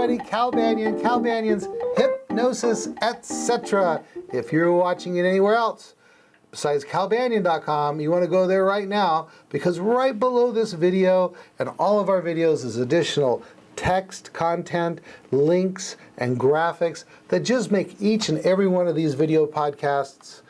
everybody, Cal Banyan's Hypnosis, etc. If you're watching it anywhere else besides calbanyan.com, you want to go there right now, because right below this video and all of our videos is additional text, content, links, and graphics that just make each and every one of these video podcasts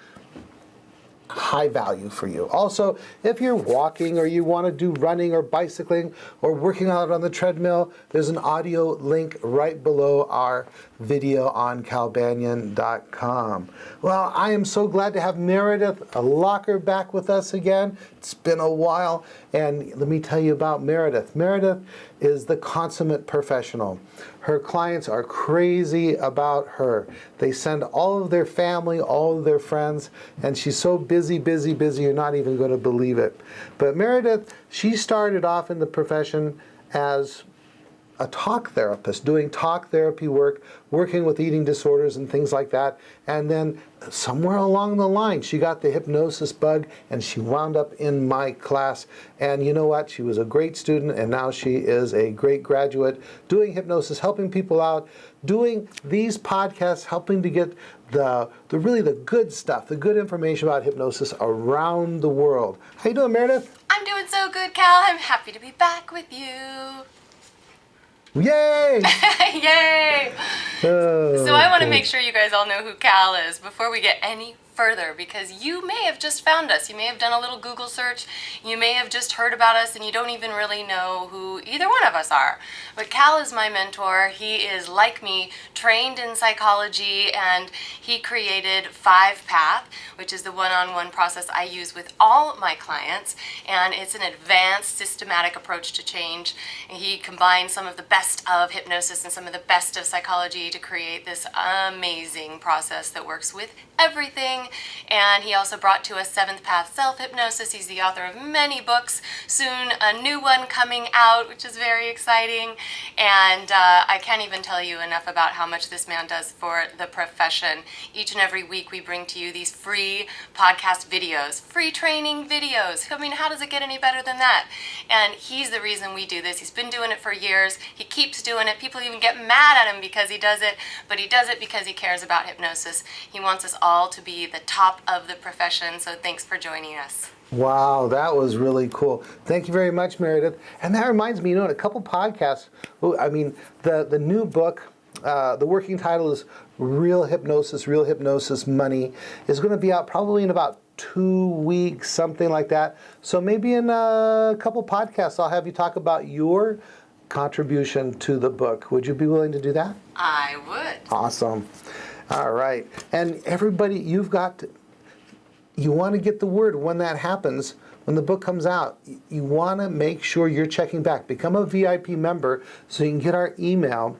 high value for you. Also, if you're walking or you want to do running or bicycling or working out on the treadmill, there's an audio link right below our video on calbanyan.com. Well, I am so glad to have Meredith Locker back with us again. It's been a while, and let me tell you about Meredith. Meredith is the consummate professional. Her clients are crazy about her. They send all of their family, all of their friends, and she's so busy, you're not even going to believe it. But Meredith, she started off in the profession as a talk therapist, doing talk therapy work, working with eating disorders and things like that. And then somewhere along the line, she got the hypnosis bug and she wound up in my class. And you know what? She was a great student, and now she is a great graduate doing hypnosis, helping people out, doing these podcasts, helping to get the really the good stuff, the good information about hypnosis around the world. How you doing, Meredith? I'm doing so good, Cal. I'm happy to be back with you. Yay! Yay! Oh, so I want to make sure you guys all know who Cal is before we get any further, because you may have just found us. You may have done a little Google search. You may have just heard about us and you don't even really know who either one of us are. But Cal is my mentor. He is, like me, trained in psychology, and he created 5-Path, which is the one-on-one process I use with all my clients. And it's an advanced, systematic approach to change. And he combines some of the best of hypnosis and some of the best of psychology to create this amazing process that works with everything. And he also brought to us 7th Path Self-Hypnosis. He's the author of many books. Soon a new one coming out, which is very exciting. And I can't even tell you enough about how much this man does for the profession. Each and every week we bring to you these free podcast videos, free training videos. I mean, how does it get any better than that? And he's the reason we do this. He's been doing it for years. He keeps doing it. People even get mad at him because he does it, but he does it because he cares about hypnosis. He wants us all to be the top of the profession, so thanks for joining us. Wow, that was really cool. Thank you very much, Meredith. And that reminds me, in a couple podcasts, the new book, the working title is Real Hypnosis Money, is going to be out probably in about 2 weeks, something like that. So maybe in a couple podcasts, I'll have you talk about your contribution to the book. Would you be willing to do that? I would. Awesome. All right. And everybody, you want to get the word when that happens, when the book comes out. You want to make sure you're checking back. Become a VIP member so you can get our email,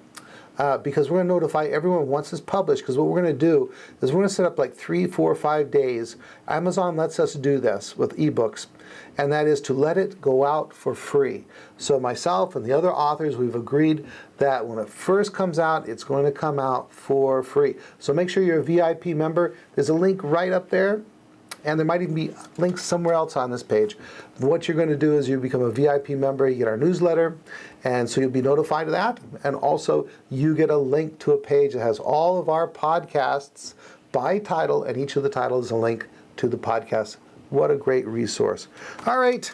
because we're going to notify everyone once it's published. Because what we're going to do is we're going to set up like 3, 4, 5 days. Amazon lets us do this with ebooks, and that is to let it go out for free. So myself and the other authors, we've agreed that when it first comes out, it's going to come out for free. So make sure you're a VIP member. There's a link right up there, and there might even be links somewhere else on this page. What you're going to do is you become a VIP member, you get our newsletter, and so you'll be notified of that. And also, you get a link to a page that has all of our podcasts by title, and each of the titles is a link to the podcast. What a great resource. All right.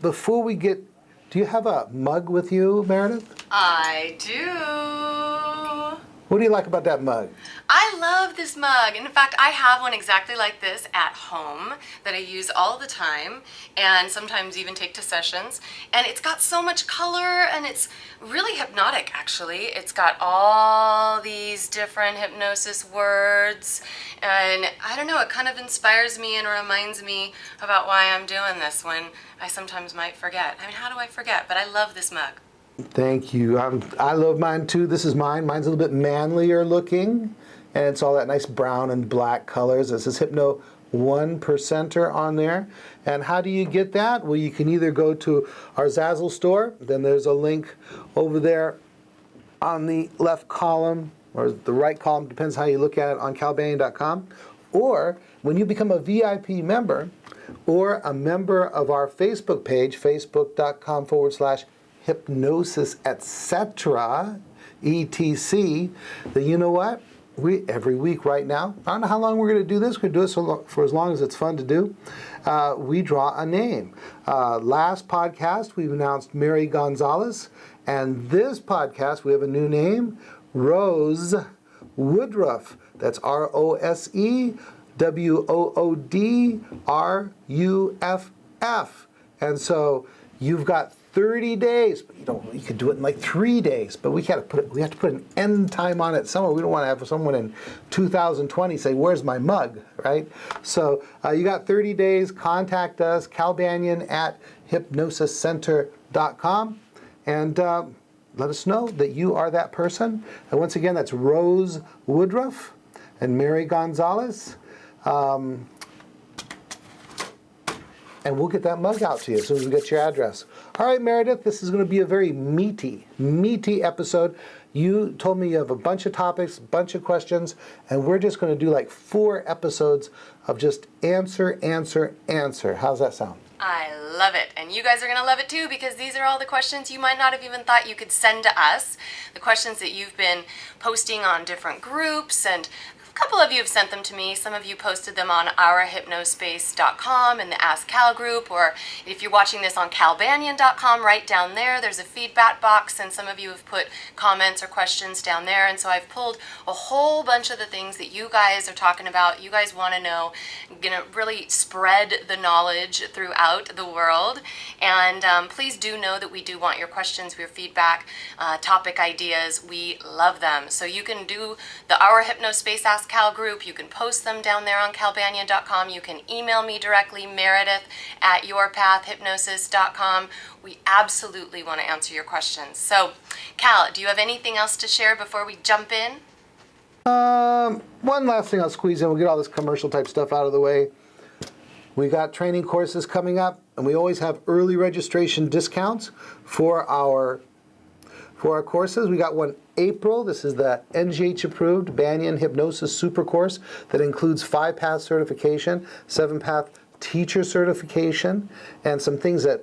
Before we get, do you have a mug with you, Meredith? I do. What do you like about that mug? I love this mug. In fact, I have one exactly like this at home that I use all the time, and sometimes even take to sessions. And it's got so much color, and it's really hypnotic, actually. It's got all these different hypnosis words, and I don't know, it kind of inspires me and reminds me about why I'm doing this when I sometimes might forget. I mean, how do I forget? But I love this mug. Thank you. I love mine too. This is mine. Mine's a little bit manlier looking, and it's all that nice brown and black colors. It says Hypno 1%er on there. And how do you get that? Well, you can either go to our Zazzle store, then there's a link over there on the left column, or the right column, depends how you look at it, on calbanyan.com. Or when you become a VIP member, or a member of our Facebook page, facebook.com/hypnosis, etc., etc., then you know what? Every week right now, I don't know how long we're going to do this. We're going to do this for as long as it's fun to do. We draw a name. Last podcast, we've announced Mary Gonzalez. And this podcast, we have a new name, Rose Woodruff. That's ROSEWOODRUFF. And so you've got 30 days. You could do it in like 3 days, but we have to put an end time on it somewhere. We don't want to have someone in 2020 say, "Where's my mug?" Right? So you got 30 days. Contact us, Cal Banyan at hypnosiscenter.com, and let us know that you are that person. And once again, that's Rose Woodruff and Mary Gonzalez. And we'll get that mug out to you as soon as we get your address. All right, Meredith, this is going to be a very meaty episode. You told me you have a bunch of topics, a bunch of questions, and we're just going to do like 4 episodes of just answer. How's that sound? I love it. And you guys are going to love it too, because these are all the questions you might not have even thought you could send to us. The questions that you've been posting on different groups, and a couple of you have sent them to me. Some of you posted them on ourhypnospace.com in the Ask Cal group, or if you're watching this on calbanyan.com, right down there, there's a feedback box, and some of you have put comments or questions down there. And so I've pulled a whole bunch of the things that you guys are talking about, you guys want to know. I'm going to really spread the knowledge throughout the world. And please do know that we do want your questions, your feedback, topic ideas. We love them. So you can do the Our Hypnospace Ask Cal group. You can post them down there on calbanyan.com. You can email me directly, Meredith at yourpathhypnosis.com. We absolutely want to answer your questions. So, Cal, do you have anything else to share before we jump in? One last thing I'll squeeze in. We'll get all this commercial type stuff out of the way. We got training courses coming up, and we always have early registration discounts for our courses. We got one April. This is the NGH approved Banyan Hypnosis Super Course that includes 5-path certification, 7-path teacher certification, and some things that,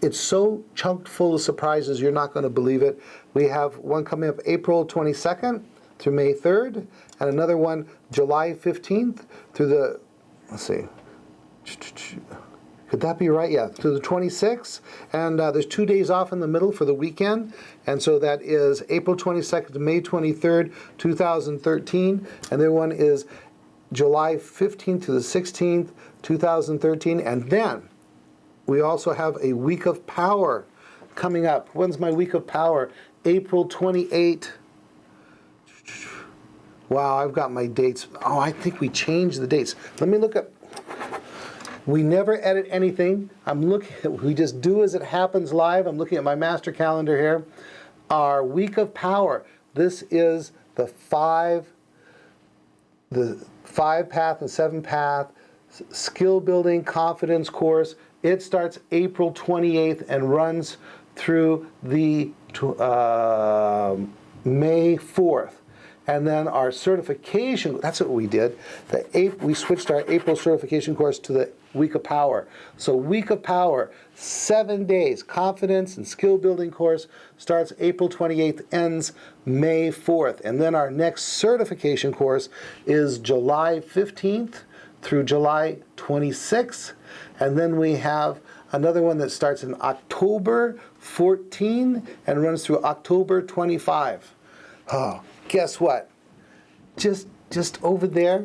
it's so chunked full of surprises, you're not going to believe it. We have one coming up April 22nd through May 3rd, and another one July 15th through the, could that be right? Yeah, through the 26th. And there's 2 days off in the middle for the weekend. And so that is April 22nd to May 23rd, 2013. And the other one is July 15th to the 16th, 2013. And then we also have a Week of Power coming up. When's my Week of Power? April 28th. Wow, I've got my dates. Oh, I think we changed the dates. Let me look up. We never edit anything. We just do as it happens live. I'm looking at my master calendar here. Our Week of Power. This is the 5-path and 7-path skill building confidence course. It starts April 28th and runs through the May 4th. And then our certification, that's what we did. We switched our April certification course to the Week of Power. So Week of Power, 7 days, confidence and skill building course, starts April 28th, ends May 4th. And then our next certification course is July 15th through July 26th. And then we have another one that starts in October 14 and runs through October 25. Oh, guess what? Just over there,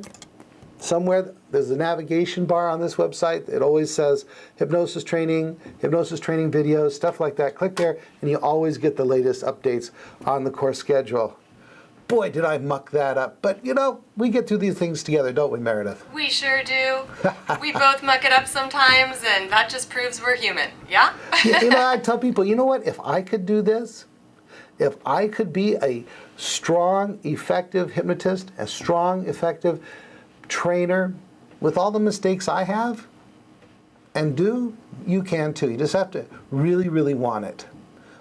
somewhere, there's a navigation bar on this website. It always says hypnosis training videos, stuff like that. Click there, and you always get the latest updates on the course schedule. Boy, did I muck that up. But, we get through these things together, don't we, Meredith? We sure do. We both muck it up sometimes, and that just proves we're human, yeah? I tell people, you know what? If I could do this, if I could be a strong, effective hypnotist, a strong, effective trainer with all the mistakes I have and do, you can too. You just have to really, really want it.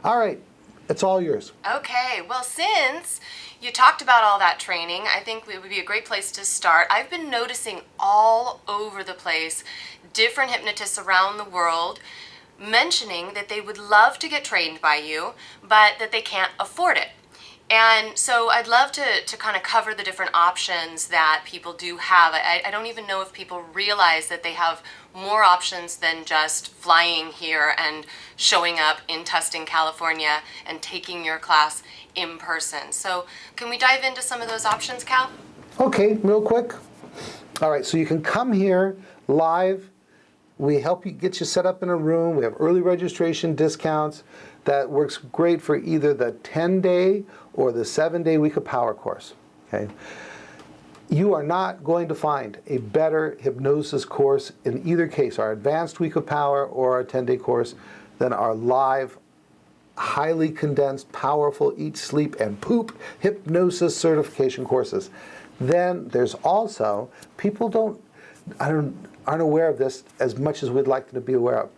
All right, it's all yours. Okay, well, since you talked about all that training, I think it would be a great place to start. I've been noticing all over the place different hypnotists around the world mentioning that they would love to get trained by you, but that they can't afford it. And so I'd love to kind of cover the different options that people do have. I don't even know if people realize that they have more options than just flying here and showing up in Tustin, California and taking your class in person. So can we dive into some of those options, Cal? Okay, real quick. All right, so you can come here live. We help you get you set up in a room. We have early registration discounts. That works great for either the 10-day or the 7-day Week of Power course. Okay, you are not going to find a better hypnosis course in either case, our advanced Week of Power or our 10-day course, than our live, highly condensed, powerful eat, sleep, and poop hypnosis certification courses. Then there's also, people aren't aware of this as much as we'd like them to be aware of.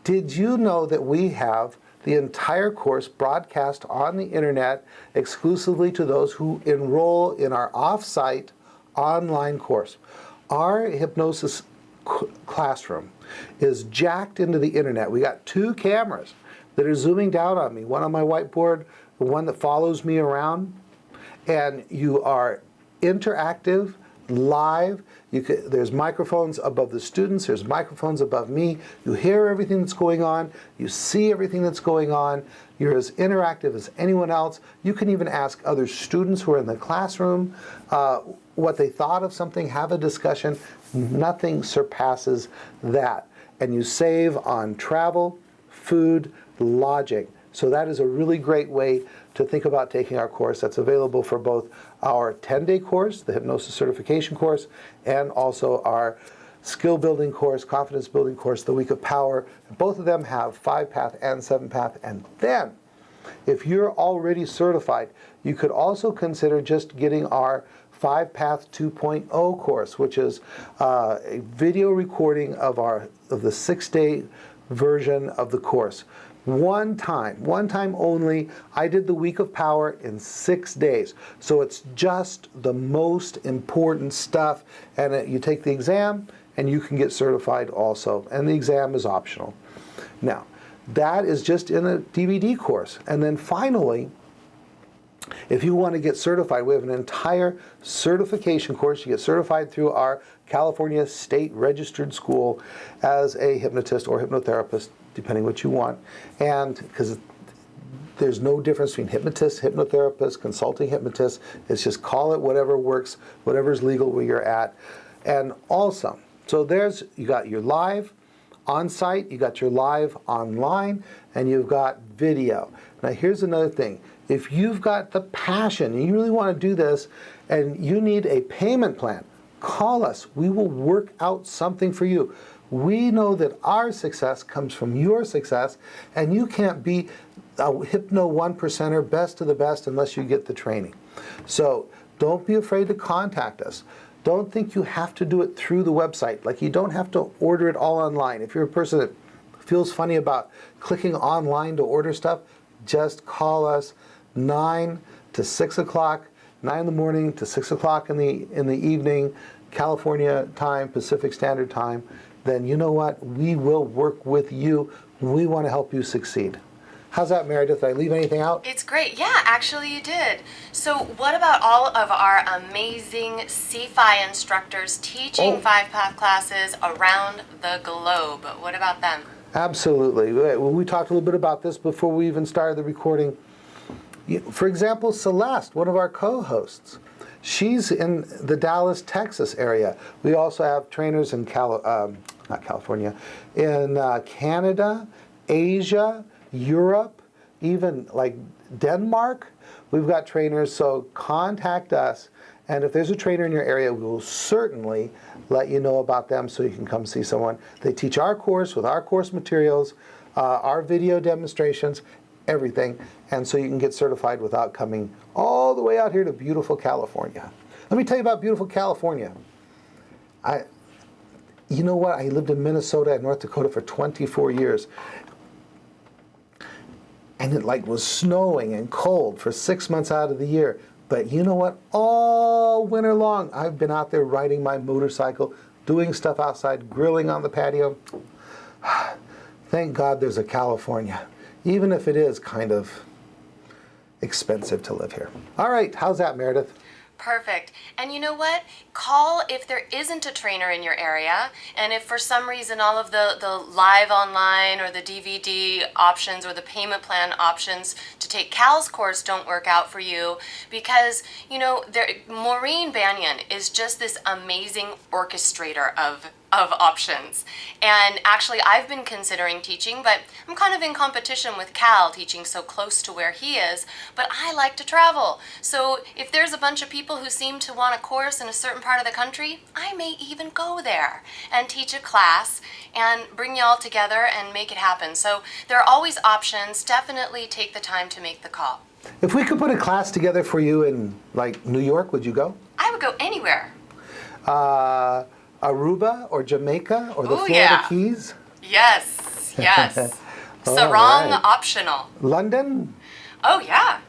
Did you know that we have the entire course broadcast on the internet exclusively to those who enroll in our off-site online course? Our hypnosis classroom is jacked into the internet. We got 2 cameras that are zooming down on me, one on my whiteboard, the one that follows me around, and you are interactive, live. There's microphones above the students, there's microphones above me. You hear everything that's going on, you see everything that's going on. You're as interactive as anyone else. You can even ask other students who are in the classroom what they thought of something, have a discussion. Nothing surpasses that. And you save on travel, food, lodging. So that is a really great way to think about taking our course. That's available for both our 10-day course, the Hypnosis Certification course, and also our skill building course, confidence building course, the Week of Power. Both of them have 5-path and 7-path. And then, if you're already certified, you could also consider just getting our 5-path 2.0 course, which is a video recording of the 6-day version of the course. One time only, I did the Week of Power in 6 days. So it's just the most important stuff. And you take the exam and you can get certified also. And the exam is optional. Now, that is just in a DVD course. And then finally, if you want to get certified, we have an entire certification course. You get certified through our California State Registered School as a hypnotist or hypnotherapist, depending what you want. And because there's no difference between hypnotist, hypnotherapist, consulting hypnotist. It's just call it whatever works, whatever's legal where you're at. And also, so you got your live on-site, you got your live online, and you've got video. Now here's another thing. If you've got the passion and you really want to do this and you need a payment plan, call us. We will work out something for you. We know that our success comes from your success, and you can't be a Hypno 1%er, best of the best, unless you get the training. So don't be afraid to contact us. Don't think you have to do it through the website. Like, you don't have to order it all online. If you're a person that feels funny about clicking online to order stuff, just call us 9 to 6 o'clock, 9 in the morning to 6 o'clock in the evening, California time, Pacific Standard Time. Then you know what? We will work with you. We want to help you succeed. How's that, Meredith? Did I leave anything out? It's great. Yeah, actually you did. So what about all of our amazing CFI instructors teaching 5-path classes around the globe? What about them? Absolutely. We talked a little bit about this before we even started the recording. For example, Celeste, one of our co-hosts, she's in the Dallas, Texas area. We also have trainers in California, in Canada, Asia, Europe, even like Denmark. We've got trainers, so contact us. And if there's a trainer in your area, we will certainly let you know about them so you can come see someone. They teach our course with our course materials, our video demonstrations, everything. And so you can get certified without coming all the way out here to beautiful California. Let me tell you about beautiful California. You know what? I lived in Minnesota and North Dakota for 24 years. And it was snowing and cold for 6 months out of the year. But you know what? All winter long, I've been out there riding my motorcycle, doing stuff outside, grilling on the patio. Thank God there's a California, even if it is kind of expensive to live here. All right, how's that, Meredith? Perfect. And you know what? Call if there isn't a trainer in your area, and if for some reason all of the live online or the DVD options or the payment plan options to take Cal's course don't work out for you, because, you know, Maureen Banyan is just this amazing orchestrator of options. And actually, I've been considering teaching, but I'm kind of in competition with Cal, teaching so close to where he is, but I like to travel. So if there's a bunch of people who seem to want a course in a certain part of the country, I may even go there and teach a class and bring you all together and make it happen. So there are always options. Definitely take the time to make the call. If we could put a class together for you in, like, New York, would you go? I would go anywhere. Aruba or Jamaica or the Ooh, Florida yeah. Keys? Yes, yes. All Sarong right. optional. London? Oh, yeah.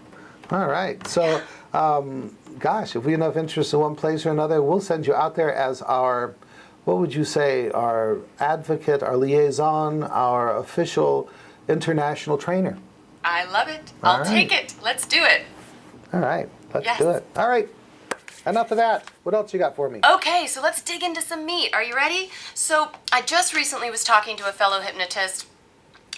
All right. So, gosh, if we have enough interest in one place or another, we'll send you out there as our, what would you say, our advocate, our liaison, our official international trainer. I love it. All I'll right. take it. Let's do it. All right. Let's Yes. do it. All right. Enough of that. What else you got for me? Okay, so let's dig into some meat. Are you ready? So I just recently was talking to a fellow hypnotist,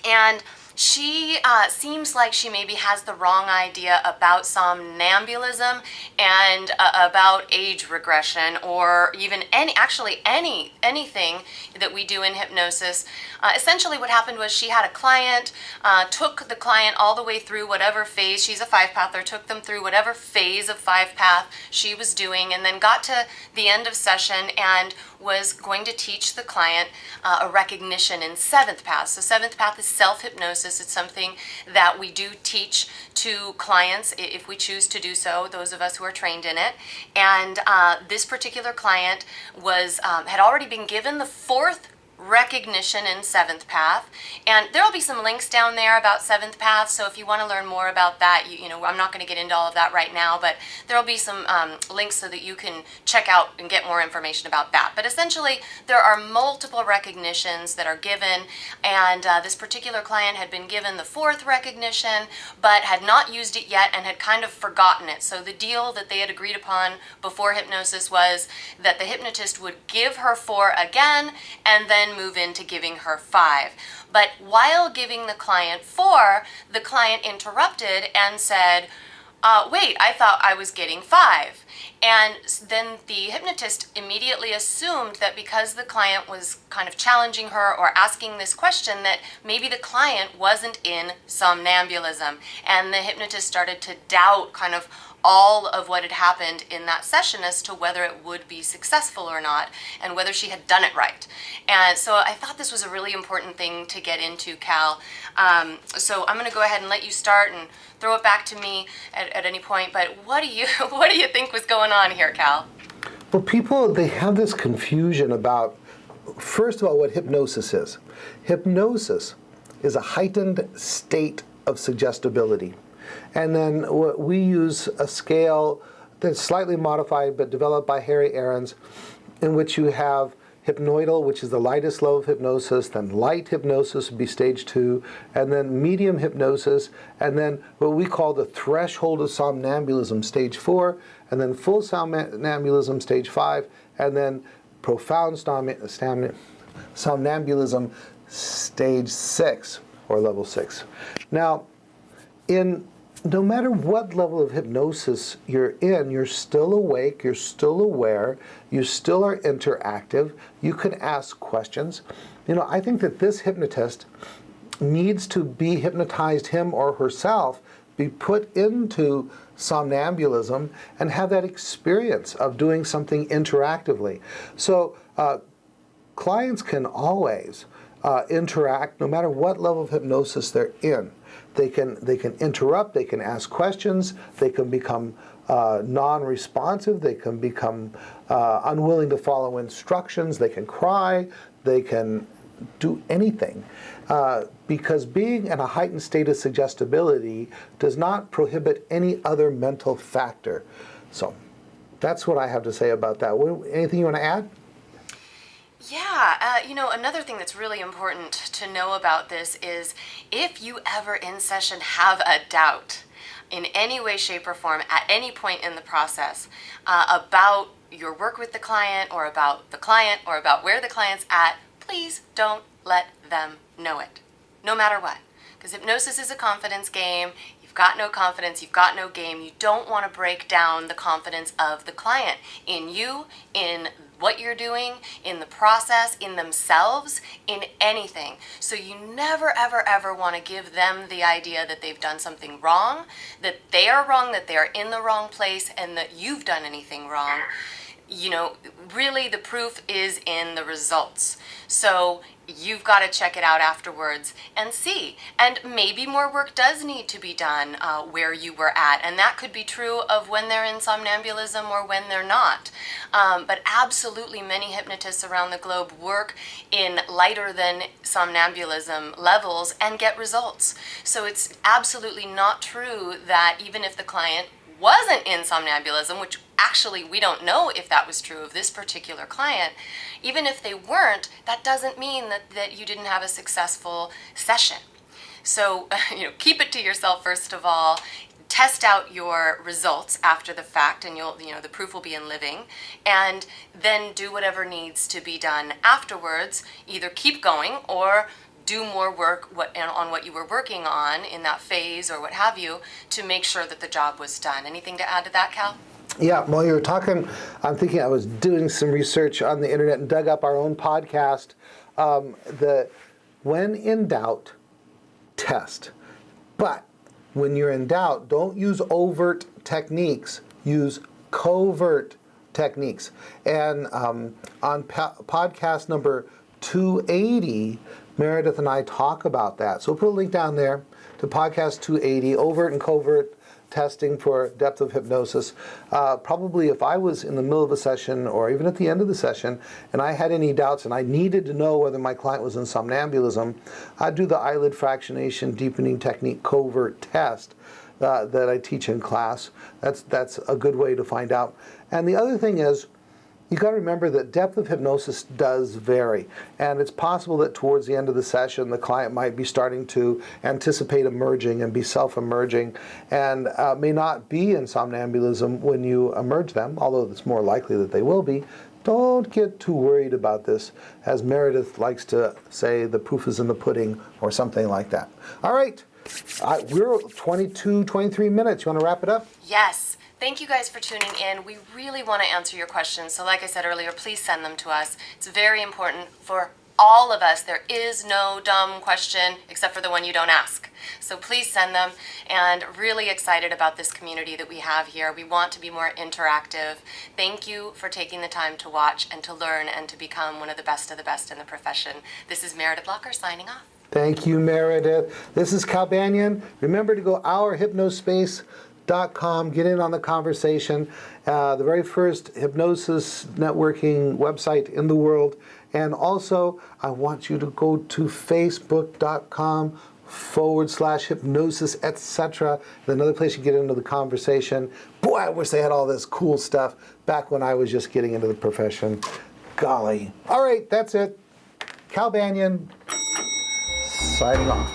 and she seems like she maybe has the wrong idea about somnambulism and about age regression, or even anything that we do in hypnosis. Essentially what happened was she had a client, took the client all the way through whatever phase, she's a 5-pather, took them through whatever phase of 5-path she was doing, and then got to the end of session and was going to teach the client a recognition in 7th path. So 7th path is self-hypnosis. It's something that we do teach to clients if we choose to do so, those of us who are trained in it. And this particular client was had already been given the 4th recognition in 7th path, and there will be some links down there about 7th path, so if you want to learn more about that, you know, I'm not going to get into all of that right now, but there will be some links so that you can check out and get more information about that. But essentially there are multiple recognitions that are given, and this particular client had been given the 4th recognition but had not used it yet and had kind of forgotten it. So the deal that they had agreed upon before hypnosis was that the hypnotist would give her 4 again and then move into giving her 5. But while giving the client 4, the client interrupted and said, wait, I thought I was getting 5. And then the hypnotist immediately assumed that because the client was kind of challenging her or asking this question, that maybe the client wasn't in somnambulism. And the hypnotist started to doubt kind of all of what had happened in that session as to whether it would be successful or not, and whether she had done it right. And so I thought this was a really important thing to get into, Cal. So I'm going to go ahead and let you start and throw it back to me at any point. But what do you think was going on here, Cal? Well, people, they have this confusion about, first of all, what hypnosis is. Hypnosis is a heightened state of suggestibility. And then we use a scale that's slightly modified but developed by Harry Aarons, in which you have hypnoidal, which is the lightest level of hypnosis, then light hypnosis would be stage 2, and then medium hypnosis, and then what we call the threshold of somnambulism, stage 4, and then full somnambulism, stage 5, and then profound somnambulism, stage 6, or level 6. Now, no matter what level of hypnosis you're in, you're still awake, you're still aware, you still are interactive, you can ask questions. You know, I think that this hypnotist needs to be hypnotized, him or herself, be put into somnambulism and have that experience of doing something interactively. So clients can always interact no matter what level of hypnosis they're in. They can interrupt, they can ask questions, they can become non-responsive, they can become unwilling to follow instructions, they can cry, they can do anything. Because being in a heightened state of suggestibility does not prohibit any other mental factor. So that's what I have to say about that. Anything you want to add? Another thing that's really important to know about this is if you ever in session have a doubt in any way, shape, or form at any point in the process about your work with the client or about the client or about where the client's at, please don't let them know it, no matter what. Because hypnosis is a confidence game. You've got no confidence, you've got no game. You don't want to break down the confidence of the client in you, in what you're doing, in the process, in themselves, in anything. So you never, ever, ever want to give them the idea that they've done something wrong, that they are wrong, that they are in the wrong place, and that you've done anything wrong. Really the proof is in the results. So you've got to check it out afterwards and see. And maybe more work does need to be done where you were at. And that could be true of when they're in somnambulism or when they're not. But absolutely many hypnotists around the globe work in lighter than somnambulism levels and get results. So it's absolutely not true that even if the client wasn't in somnambulism, which actually we don't know if that was true of this particular client, even if they weren't, that doesn't mean that you didn't have a successful session. So, keep it to yourself first of all. Test out your results after the fact, and the proof will be in living, and then do whatever needs to be done afterwards. Either keep going or do more work on what you were working on in that phase or what have you to make sure that the job was done. Anything to add to that, Cal? Yeah, while you were talking, I'm thinking I was doing some research on the internet and dug up our own podcast. When in doubt, test. But when you're in doubt, don't use overt techniques. Use covert techniques. And on podcast number 280, Meredith and I talk about that. So we'll put a link down there to podcast 280, overt and covert testing for depth of hypnosis. Probably if I was in the middle of a session or even at the end of the session and I had any doubts and I needed to know whether my client was in somnambulism, I'd do the eyelid fractionation deepening technique covert test that I teach in class. That's a good way to find out. And the other thing is, you got to remember that depth of hypnosis does vary, and it's possible that towards the end of the session the client might be starting to anticipate emerging and be self-emerging and may not be in somnambulism when you emerge them, although it's more likely that they will be. Don't get too worried about this. As Meredith likes to say, the proof is in the pudding or something like that. All right, we're 22, 23 minutes. You want to wrap it up? Yes. Thank you guys for tuning in. We really want to answer your questions. So like I said earlier, please send them to us. It's very important for all of us. There is no dumb question except for the one you don't ask. So please send them, and really excited about this community that we have here. We want to be more interactive. Thank you for taking the time to watch and to learn and to become one of the best in the profession. This is Meredith Locker signing off. Thank you, Meredith. This is Cal Banyan. Remember to go ourhypnospace.com, get in on the conversation, the very first hypnosis networking website in the world. And also, I want you to go to facebook.com/hypnosis, etc. Another place you get into the conversation. Boy, I wish they had all this cool stuff back when I was just getting into the profession. Golly. All right, that's it. Cal Banyan, signing off.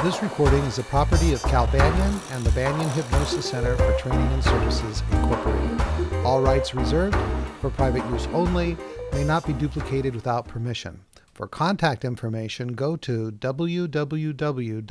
This recording is the property of Cal Banyan and the Banyan Hypnosis Center for Training and Services, Incorporated. All rights reserved, for private use only, may not be duplicated without permission. For contact information, go to www